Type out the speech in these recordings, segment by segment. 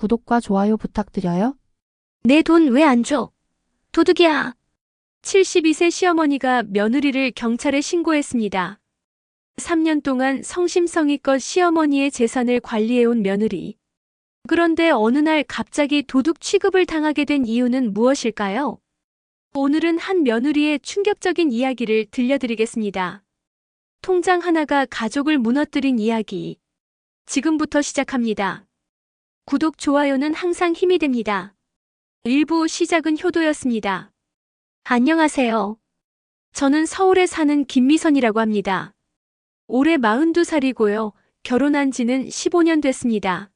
구독과 좋아요 부탁드려요. 내 돈 왜 안 줘? 도둑이야. 72세 시어머니가 며느리를 경찰에 신고했습니다. 3년 동안 성심성의껏 시어머니의 재산을 관리해온 며느리. 그런데 어느 날 갑자기 도둑 취급을 당하게 된 이유는 무엇일까요? 오늘은 한 며느리의 충격적인 이야기를 들려드리겠습니다. 통장 하나가 가족을 무너뜨린 이야기. 지금부터 시작합니다. 구독, 좋아요는 항상 힘이 됩니다. 1부 시작은 효도였습니다. 안녕하세요. 저는 서울에 사는 김미선이라고 합니다. 올해 42살이고요. 결혼한 지는 15년 됐습니다.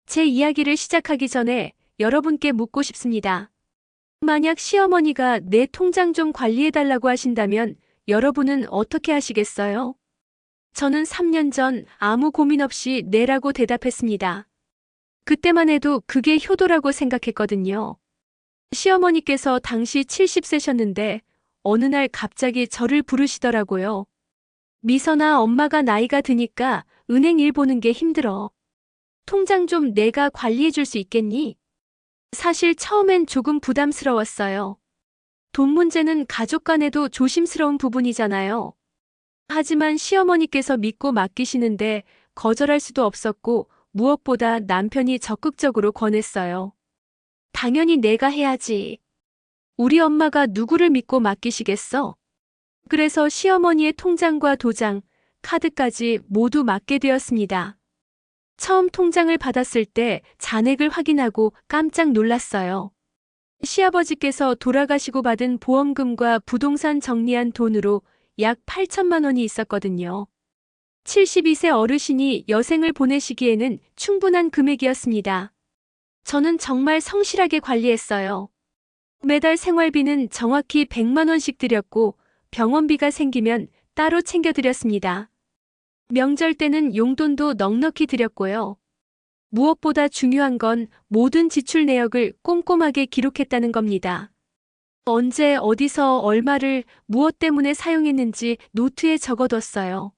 제 이야기를 시작하기 전에 여러분께 묻고 싶습니다. 만약 시어머니가 내 통장 좀 관리해달라고 하신다면 여러분은 어떻게 하시겠어요? 저는 3년 전 아무 고민 없이 내라고 대답했습니다. 그때만 해도 그게 효도라고 생각했거든요. 시어머니께서 당시 70세셨는데 어느 날 갑자기 저를 부르시더라고요. 미선아, 엄마가 나이가 드니까 은행 일 보는 게 힘들어. 통장 좀 내가 관리해 줄 수 있겠니? 사실 처음엔 조금 부담스러웠어요. 돈 문제는 가족 간에도 조심스러운 부분이잖아요. 하지만 시어머니께서 믿고 맡기시는데 거절할 수도 없었고 무엇보다 남편이 적극적으로 권했어요. 당연히 내가 해야지. 우리 엄마가 누구를 믿고 맡기시겠어? 그래서 시어머니의 통장과 도장, 카드까지 모두 맡게 되었습니다. 처음 통장을 받았을 때 잔액을 확인하고 깜짝 놀랐어요. 시아버지께서 돌아가시고 받은 보험금과 부동산 정리한 돈으로 약 8천만 원이 있었거든요. 72세 어르신이 여생을 보내시기에는 충분한 금액이었습니다. 저는 정말 성실하게 관리했어요. 매달 생활비는 정확히 100만 원씩 드렸고 병원비가 생기면 따로 챙겨드렸습니다. 명절 때는 용돈도 넉넉히 드렸고요. 무엇보다 중요한 건 모든 지출 내역을 꼼꼼하게 기록했다는 겁니다. 언제 어디서 얼마를 무엇 때문에 사용했는지 노트에 적어뒀어요.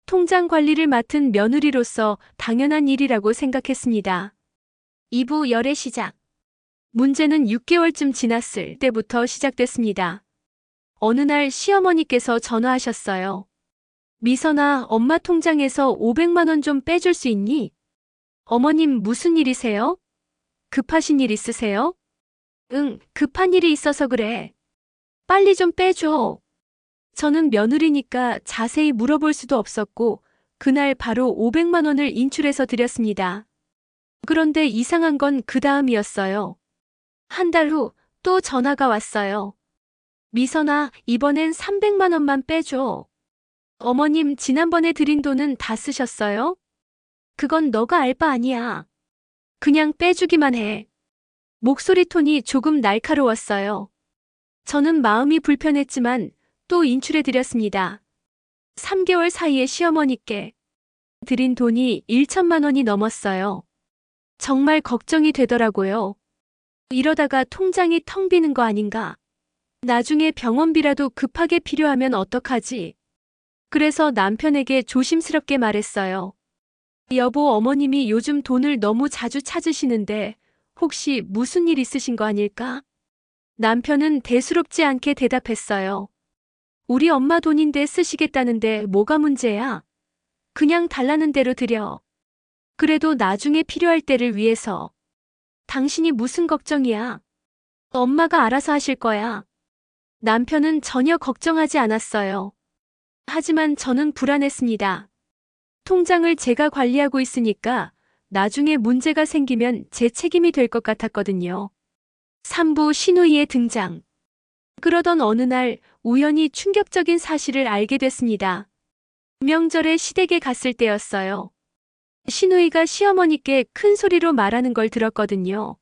통장 관리를 맡은 며느리로서 당연한 일이라고 생각했습니다. 2부 열의 시작. 문제는 6개월쯤 지났을 때부터 시작됐습니다. 어느 날 시어머니께서 전화하셨어요. 미선아, 엄마 통장에서 500만 원 좀 빼줄 수 있니? 어머님, 무슨 일이세요? 급하신 일 있으세요? 응, 급한 일이 있어서 그래. 빨리 좀 빼줘. 저는 며느리니까 자세히 물어볼 수도 없었고 그날 바로 500만 원을 인출해서 드렸습니다. 그런데 이상한 건 그 다음이었어요. 한 달 후 또 전화가 왔어요. 미선아, 이번엔 300만 원만 빼줘. 어머님, 지난번에 드린 돈은 다 쓰셨어요? 그건 너가 알 바 아니야. 그냥 빼주기만 해. 목소리 톤이 조금 날카로웠어요. 저는 마음이 불편했지만 또 인출해드렸습니다. 3개월 사이에 시어머니께 드린 돈이 1천만 원이 넘었어요. 정말 걱정이 되더라고요. 이러다가 통장이 텅 비는 거 아닌가? 나중에 병원비라도 급하게 필요하면 어떡하지? 그래서 남편에게 조심스럽게 말했어요. 여보, 어머님이 요즘 돈을 너무 자주 찾으시는데 혹시 무슨 일 있으신 거 아닐까? 남편은 대수롭지 않게 대답했어요. 우리 엄마 돈인데 쓰시겠다는데 뭐가 문제야? 그냥 달라는 대로 드려. 그래도 나중에 필요할 때를 위해서. 당신이 무슨 걱정이야? 엄마가 알아서 하실 거야. 남편은 전혀 걱정하지 않았어요. 하지만 저는 불안했습니다. 통장을 제가 관리하고 있으니까 나중에 문제가 생기면 제 책임이 될 것 같았거든요. 3부 신우이의 등장. 그러던 어느 날 우연히 충격적인 사실을 알게 됐습니다. 명절에 시댁에 갔을 때였어요. 신우이가 시어머니께 큰 소리로 말하는 걸 들었거든요.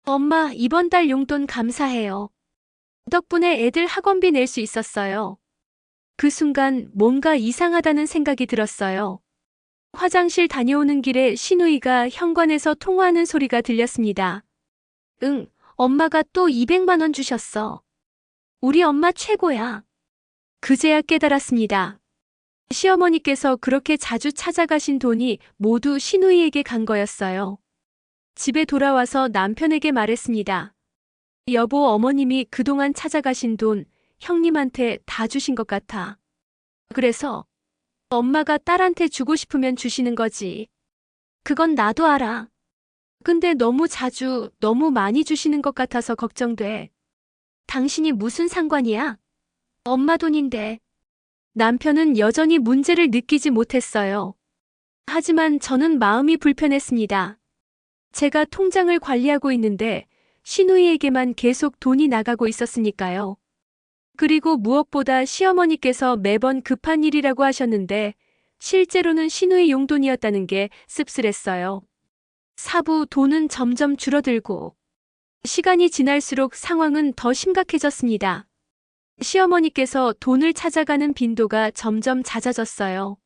엄마, 이번 달 용돈 감사해요. 덕분에 애들 학원비 낼 수 있었어요. 그 순간 뭔가 이상하다는 생각이 들었어요. 화장실 다녀오는 길에 신우이가 현관에서 통화하는 소리가 들렸습니다. 응, 엄마가 또 200만 원 주셨어. 우리 엄마 최고야. 그제야 깨달았습니다. 시어머니께서 그렇게 자주 찾아가신 돈이 모두 신우이에게 간 거였어요. 집에 돌아와서 남편에게 말했습니다. 여보, 어머님이 그동안 찾아가신 돈 형님한테 다 주신 것 같아. 그래서 엄마가 딸한테 주고 싶으면 주시는 거지. 그건 나도 알아. 근데 너무 자주, 너무 많이 주시는 것 같아서 걱정돼. 당신이 무슨 상관이야? 엄마 돈인데. 남편은 여전히 문제를 느끼지 못했어요. 하지만 저는 마음이 불편했습니다. 제가 통장을 관리하고 있는데 시누이에게만 계속 돈이 나가고 있었으니까요. 그리고 무엇보다 시어머니께서 매번 급한 일이라고 하셨는데 실제로는 시누이 용돈이었다는 게 씁쓸했어요. 사부 돈은 점점 줄어들고 시간이 지날수록 상황은 더 심각해졌습니다. 시어머니께서 돈을 찾아가는 빈도가 점점 잦아졌어요.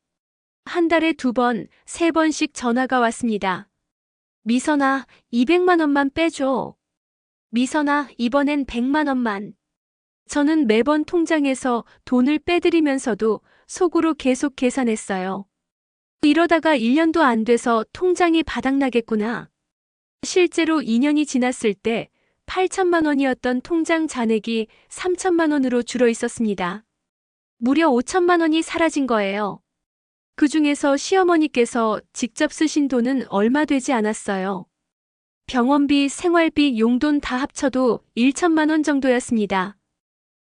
한 달에 2번, 3번씩 전화가 왔습니다. 미선아, 200만 원만 빼줘. 미선아, 이번엔 100만 원만. 저는 매번 통장에서 돈을 빼드리면서도 속으로 계속 계산했어요. 이러다가 1년도 안 돼서 통장이 바닥나겠구나. 실제로 2년이 지났을 때 8천만 원이었던 통장 잔액이 3천만 원으로 줄어 있었습니다. 무려 5천만 원이 사라진 거예요. 그 중에서 시어머니께서 직접 쓰신 돈은 얼마 되지 않았어요. 병원비, 생활비, 용돈 다 합쳐도 1천만 원 정도였습니다.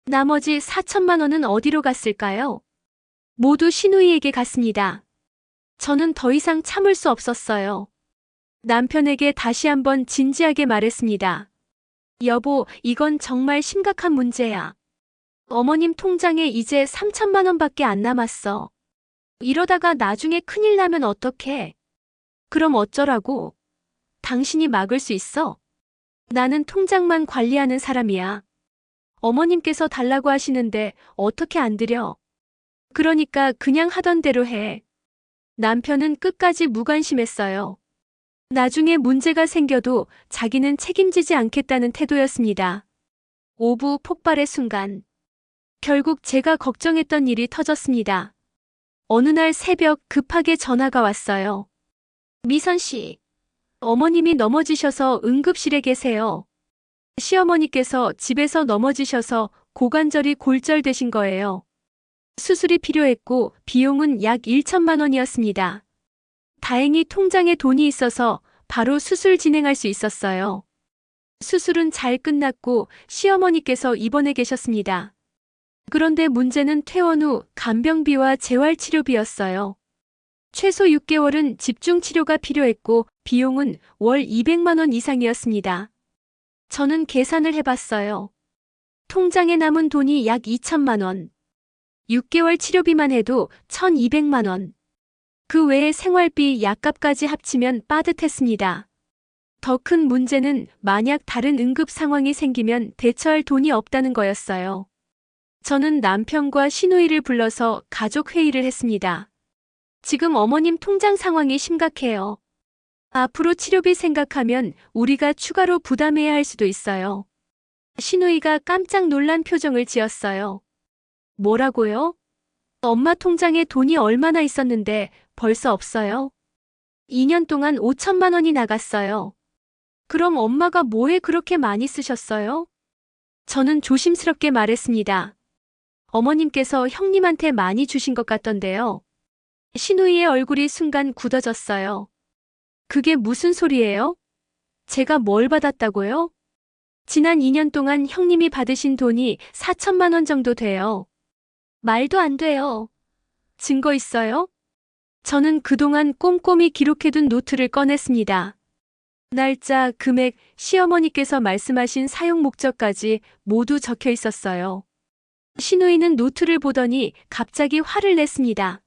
나머지 4천만 원은 어디로 갔을까요? 모두 시누이에게 갔습니다. 저는 더 이상 참을 수 없었어요. 남편에게 다시 한번 진지하게 말했습니다. 여보, 이건 정말 심각한 문제야. 어머님 통장에 이제 3천만 원밖에 안 남았어. 이러다가 나중에 큰일 나면 어떡해? 그럼 어쩌라고? 당신이 막을 수 있어? 나는 통장만 관리하는 사람이야. 어머님께서 달라고 하시는데 어떻게 안 드려? 그러니까 그냥 하던 대로 해. 남편은 끝까지 무관심했어요. 나중에 문제가 생겨도 자기는 책임지지 않겠다는 태도였습니다. 오부 폭발의 순간. 결국 제가 걱정했던 일이 터졌습니다. 어느 날 새벽 급하게 전화가 왔어요. 미선 씨, 어머님이 넘어지셔서 응급실에 계세요. 시어머니께서 집에서 넘어지셔서 고관절이 골절되신 거예요. 수술이 필요했고 비용은 약 1천만 원이었습니다. 다행히 통장에 돈이 있어서 바로 수술 진행할 수 있었어요. 수술은 잘 끝났고 시어머니께서 입원해 계셨습니다. 그런데 문제는 퇴원 후 간병비와 재활치료비였어요. 최소 6개월은 집중치료가 필요했고 비용은 월 200만 원 이상이었습니다. 저는 계산을 해봤어요. 통장에 남은 돈이 약 2천만 원. 6개월 치료비만 해도 1,200만 원. 그 외에 생활비, 약값까지 합치면 빠듯했습니다. 더 큰 문제는 만약 다른 응급 상황이 생기면 대처할 돈이 없다는 거였어요. 저는 남편과 시누이를 불러서 가족 회의를 했습니다. 지금 어머님 통장 상황이 심각해요. 앞으로 치료비 생각하면 우리가 추가로 부담해야 할 수도 있어요. 시누이가 깜짝 놀란 표정을 지었어요. 뭐라고요? 엄마 통장에 돈이 얼마나 있었는데 벌써 없어요? 2년 동안 5천만 원이 나갔어요. 그럼 엄마가 뭐에 그렇게 많이 쓰셨어요? 저는 조심스럽게 말했습니다. 어머님께서 형님한테 많이 주신 것 같던데요. 시누이의 얼굴이 순간 굳어졌어요. 그게 무슨 소리예요? 제가 뭘 받았다고요? 지난 2년 동안 형님이 받으신 돈이 4천만 원 정도 돼요. 말도 안 돼요. 증거 있어요? 저는 그동안 꼼꼼히 기록해둔 노트를 꺼냈습니다. 날짜, 금액, 시어머니께서 말씀하신 사용 목적까지 모두 적혀 있었어요. 시누이는 노트를 보더니 갑자기 화를 냈습니다.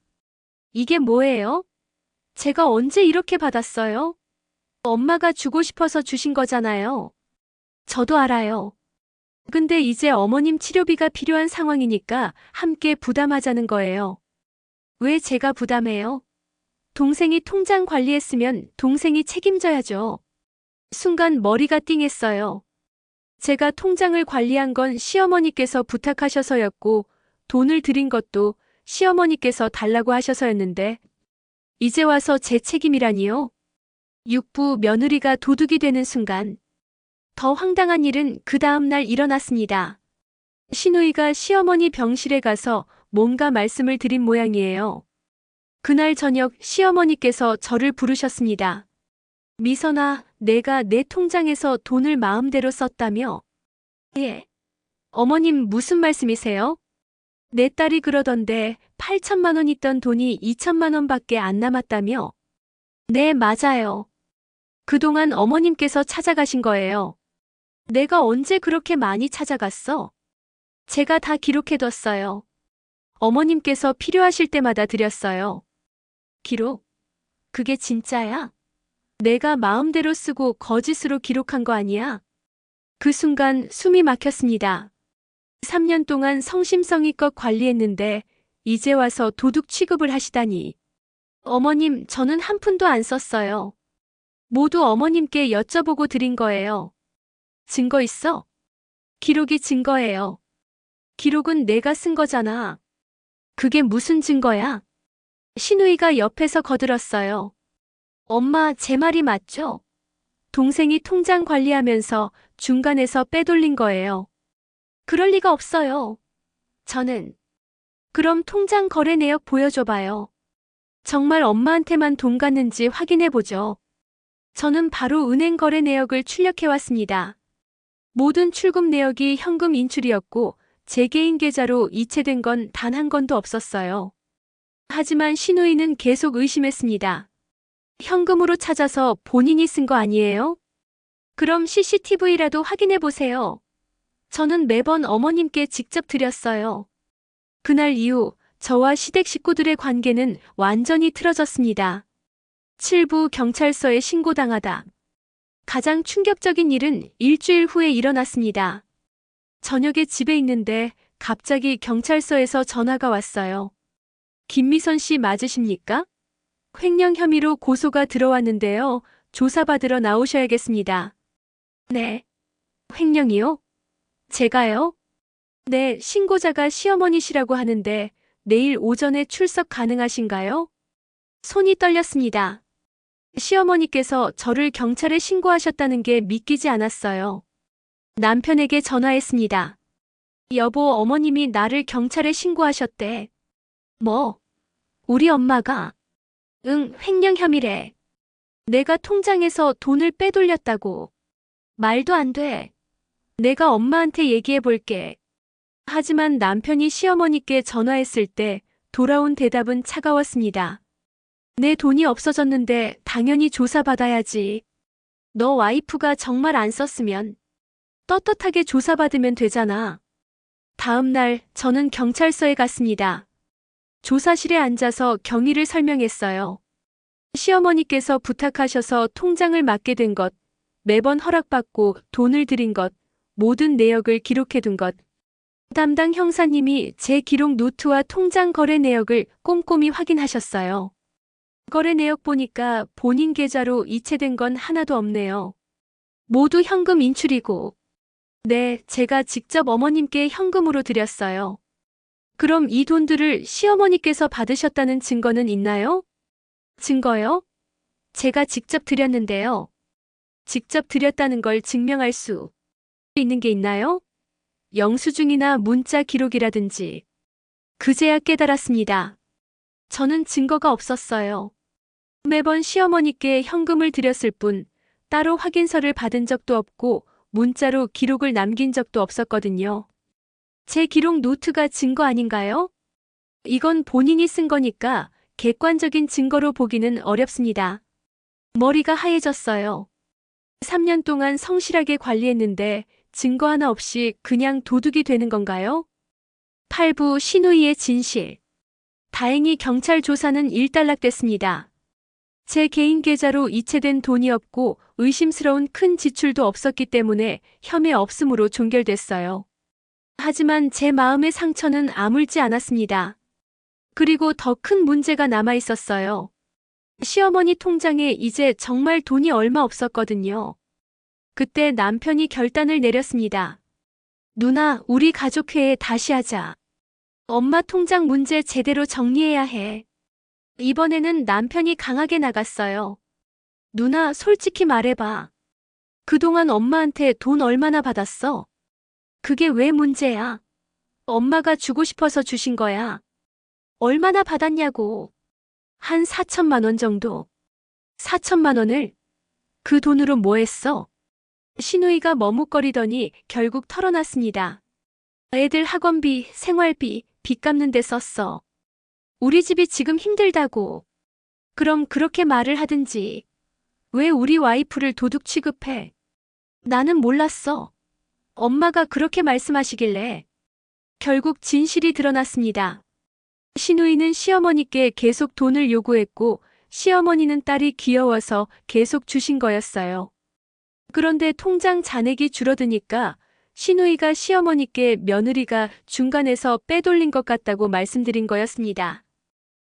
이게 뭐예요? 제가 언제 이렇게 받았어요? 엄마가 주고 싶어서 주신 거잖아요. 저도 알아요. 근데 이제 어머님 치료비가 필요한 상황이니까 함께 부담하자는 거예요. 왜 제가 부담해요? 동생이 통장 관리했으면 동생이 책임져야죠. 순간 머리가 띵했어요. 제가 통장을 관리한 건 시어머니께서 부탁하셔서였고 돈을 드린 것도 시어머니께서 달라고 하셔서였는데 이제 와서 제 책임이라니요? 육부 며느리가 도둑이 되는 순간 더 황당한 일은 그 다음 날 일어났습니다. 시누이가 시어머니 병실에 가서 뭔가 말씀을 드린 모양이에요. 그날 저녁 시어머니께서 저를 부르셨습니다. 미선아, 내가 내 통장에서 돈을 마음대로 썼다며? 예. 어머님 무슨 말씀이세요? 내 딸이 그러던데 8천만 원 있던 돈이 2천만 원밖에 안 남았다며? 네, 맞아요. 그동안 어머님께서 찾아가신 거예요. 내가 언제 그렇게 많이 찾아갔어? 제가 다 기록해뒀어요. 어머님께서 필요하실 때마다 드렸어요. 기록? 그게 진짜야? 내가 마음대로 쓰고 거짓으로 기록한 거 아니야? 그 순간 숨이 막혔습니다. 3년 동안 성심성의껏 관리했는데 이제 와서 도둑 취급을 하시다니. 어머님, 저는 한 푼도 안 썼어요. 모두 어머님께 여쭤보고 드린 거예요. 증거 있어? 기록이 증거예요. 기록은 내가 쓴 거잖아. 그게 무슨 증거야? 시누이가 옆에서 거들었어요. 엄마, 제 말이 맞죠? 동생이 통장 관리하면서 중간에서 빼돌린 거예요. 그럴 리가 없어요. 저는. 그럼 통장 거래 내역 보여줘봐요. 정말 엄마한테만 돈 갔는지 확인해보죠. 저는 바로 은행 거래 내역을 출력해왔습니다. 모든 출금 내역이 현금 인출이었고 제 개인 계좌로 이체된 건 단 한 건도 없었어요. 하지만 시누이는 계속 의심했습니다. 현금으로 찾아서 본인이 쓴 거 아니에요? 그럼 CCTV라도 확인해보세요. 저는 매번 어머님께 직접 드렸어요. 그날 이후 저와 시댁 식구들의 관계는 완전히 틀어졌습니다. 7부 경찰서에 신고당하다. 가장 충격적인 일은 일주일 후에 일어났습니다. 저녁에 집에 있는데 갑자기 경찰서에서 전화가 왔어요. 김미선 씨 맞으십니까? 횡령 혐의로 고소가 들어왔는데요. 조사받으러 나오셔야겠습니다. 네. 횡령이요? 제가요? 네, 신고자가 시어머니시라고 하는데 내일 오전에 출석 가능하신가요? 손이 떨렸습니다. 시어머니께서 저를 경찰에 신고하셨다는 게 믿기지 않았어요. 남편에게 전화했습니다. 여보, 어머님이 나를 경찰에 신고하셨대. 뭐? 우리 엄마가? 응, 횡령 혐의래. 내가 통장에서 돈을 빼돌렸다고. 말도 안 돼. 내가 엄마한테 얘기해 볼게. 하지만 남편이 시어머니께 전화했을 때 돌아온 대답은 차가웠습니다. 내 돈이 없어졌는데 당연히 조사받아야지. 너 와이프가 정말 안 썼으면 떳떳하게 조사받으면 되잖아. 다음 날 저는 경찰서에 갔습니다. 조사실에 앉아서 경위를 설명했어요. 시어머니께서 부탁하셔서 통장을 맡게 된 것, 매번 허락받고 돈을 들인 것, 모든 내역을 기록해둔 것. 담당 형사님이 제 기록 노트와 통장 거래 내역을 꼼꼼히 확인하셨어요. 거래 내역 보니까 본인 계좌로 이체된 건 하나도 없네요. 모두 현금 인출이고. 네, 제가 직접 어머님께 현금으로 드렸어요. 그럼 이 돈들을 시어머니께서 받으셨다는 증거는 있나요? 증거요? 제가 직접 드렸는데요. 직접 드렸다는 걸 증명할 수 있는 게 있나요? 영수증이나 문자 기록이라든지. 그제야 깨달았습니다. 저는 증거가 없었어요. 매번 시어머니께 현금을 드렸을 뿐 따로 확인서를 받은 적도 없고 문자로 기록을 남긴 적도 없었거든요. 제 기록 노트가 증거 아닌가요? 이건 본인이 쓴 거니까 객관적인 증거로 보기는 어렵습니다. 머리가 하얘졌어요. 3년 동안 성실하게 관리했는데 증거 하나 없이 그냥 도둑이 되는 건가요? 8부 시누이의 진실. 다행히 경찰 조사는 일단락됐습니다. 제 개인 계좌로 이체된 돈이 없고 의심스러운 큰 지출도 없었기 때문에 혐의 없음으로 종결됐어요. 하지만 제 마음의 상처는 아물지 않았습니다. 그리고 더 큰 문제가 남아 있었어요. 시어머니 통장에 이제 정말 돈이 얼마 없었거든요. 그때 남편이 결단을 내렸습니다. 누나, 우리 가족회의 다시 하자. 엄마 통장 문제 제대로 정리해야 해. 이번에는 남편이 강하게 나갔어요. 누나, 솔직히 말해봐. 그동안 엄마한테 돈 얼마나 받았어? 그게 왜 문제야? 엄마가 주고 싶어서 주신 거야. 얼마나 받았냐고. 한 4천만 원 정도. 4천만 원을? 그 돈으로 뭐 했어? 신우이가 머뭇거리더니 결국 털어놨습니다. 애들 학원비, 생활비, 빚 갚는 데 썼어. 우리 집이 지금 힘들다고. 그럼 그렇게 말을 하든지. 왜 우리 와이프를 도둑 취급해? 나는 몰랐어. 엄마가 그렇게 말씀하시길래. 결국 진실이 드러났습니다. 신우이는 시어머니께 계속 돈을 요구했고 시어머니는 딸이 귀여워서 계속 주신 거였어요. 그런데 통장 잔액이 줄어드니까 신우이가 시어머니께 며느리가 중간에서 빼돌린 것 같다고 말씀드린 거였습니다.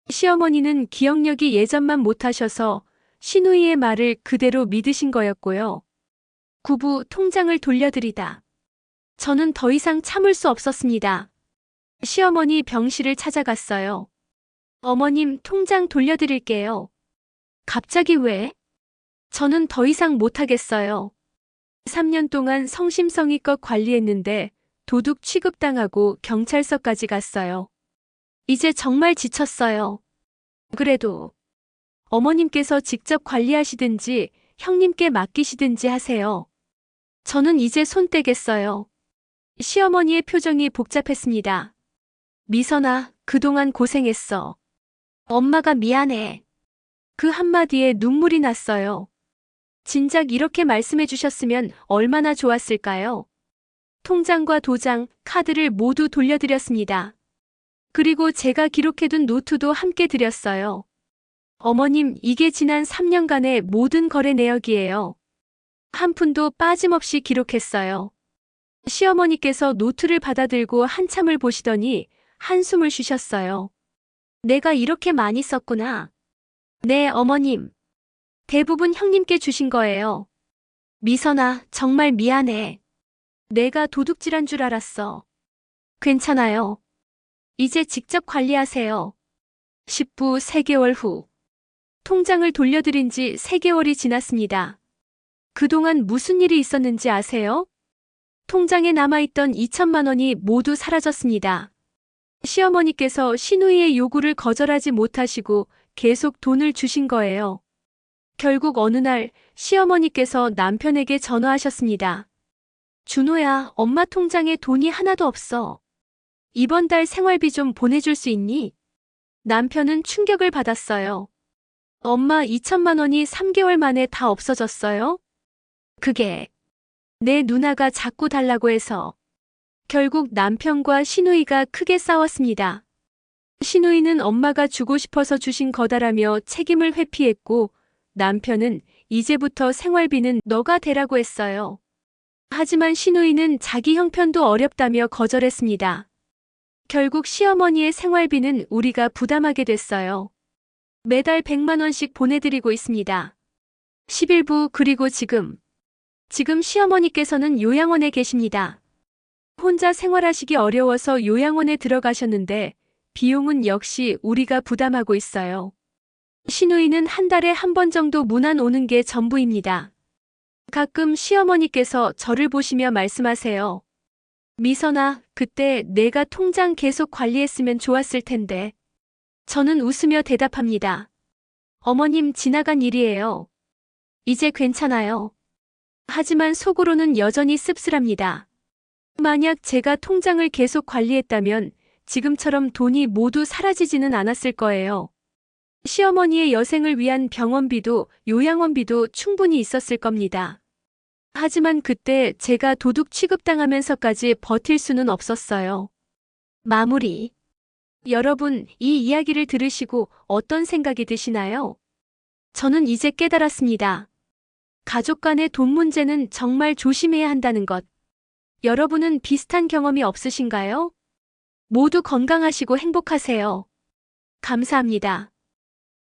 시어머니는 기억력이 예전만 못하셔서 신우이의 말을 그대로 믿으신 거였고요. 구부 통장을 돌려드리다. 저는 더 이상 참을 수 없었습니다. 시어머니 병실을 찾아갔어요. 어머님, 통장 돌려드릴게요. 갑자기 왜? 저는 더 이상 못하겠어요. 3년 동안 성심성의껏 관리했는데 도둑 취급당하고 경찰서까지 갔어요. 이제 정말 지쳤어요. 그래도 어머님께서 직접 관리하시든지 형님께 맡기시든지 하세요. 저는 이제 손 떼겠어요. 시어머니의 표정이 복잡했습니다. 미선아, 그동안 고생했어. 엄마가 미안해. 그 한마디에 눈물이 났어요. 진작 이렇게 말씀해 주셨으면 얼마나 좋았을까요? 통장과 도장, 카드를 모두 돌려드렸습니다. 그리고 제가 기록해둔 노트도 함께 드렸어요. 어머님, 이게 지난 3년간의 모든 거래 내역이에요. 한 푼도 빠짐없이 기록했어요. 시어머니께서 노트를 받아들고 한참을 보시더니 한숨을 쉬셨어요. 내가 이렇게 많이 썼구나. 네, 어머님. 대부분 형님께 주신 거예요. 미선아, 정말 미안해. 내가 도둑질한 줄 알았어. 괜찮아요. 이제 직접 관리하세요. 10부 3개월 후. 통장을 돌려드린 지 3개월이 지났습니다. 그동안 무슨 일이 있었는지 아세요? 통장에 남아있던 2천만 원이 모두 사라졌습니다. 시어머니께서 신우이의 요구를 거절하지 못하시고 계속 돈을 주신 거예요. 결국 어느 날 시어머니께서 남편에게 전화하셨습니다. 준호야, 엄마 통장에 돈이 하나도 없어. 이번 달 생활비 좀 보내줄 수 있니? 남편은 충격을 받았어요. 엄마 2천만 원이 3개월 만에 다 없어졌어요? 그게 내 누나가 자꾸 달라고 해서. 결국 남편과 신우이가 크게 싸웠습니다. 신우이는 엄마가 주고 싶어서 주신 거다라며 책임을 회피했고 남편은 이제부터 생활비는 너가 대라고 했어요. 하지만 신우이는 자기 형편도 어렵다며 거절했습니다. 결국 시어머니의 생활비는 우리가 부담하게 됐어요. 매달 100만 원씩 보내드리고 있습니다. 11부 그리고 지금 시어머니께서는 요양원에 계십니다. 혼자 생활하시기 어려워서 요양원에 들어가셨는데 비용은 역시 우리가 부담하고 있어요. 신우이는 한 달에 한 번 정도 문안 오는 게 전부입니다. 가끔 시어머니께서 저를 보시며 말씀하세요. 미선아, 그때 내가 통장 계속 관리했으면 좋았을 텐데. 저는 웃으며 대답합니다. 어머님, 지나간 일이에요. 이제 괜찮아요. 하지만 속으로는 여전히 씁쓸합니다. 만약 제가 통장을 계속 관리했다면 지금처럼 돈이 모두 사라지지는 않았을 거예요. 시어머니의 여생을 위한 병원비도 요양원비도 충분히 있었을 겁니다. 하지만 그때 제가 도둑 취급당하면서까지 버틸 수는 없었어요. 마무리. 여러분, 이 이야기를 들으시고 어떤 생각이 드시나요? 저는 이제 깨달았습니다. 가족 간의 돈 문제는 정말 조심해야 한다는 것. 여러분은 비슷한 경험이 없으신가요? 모두 건강하시고 행복하세요. 감사합니다.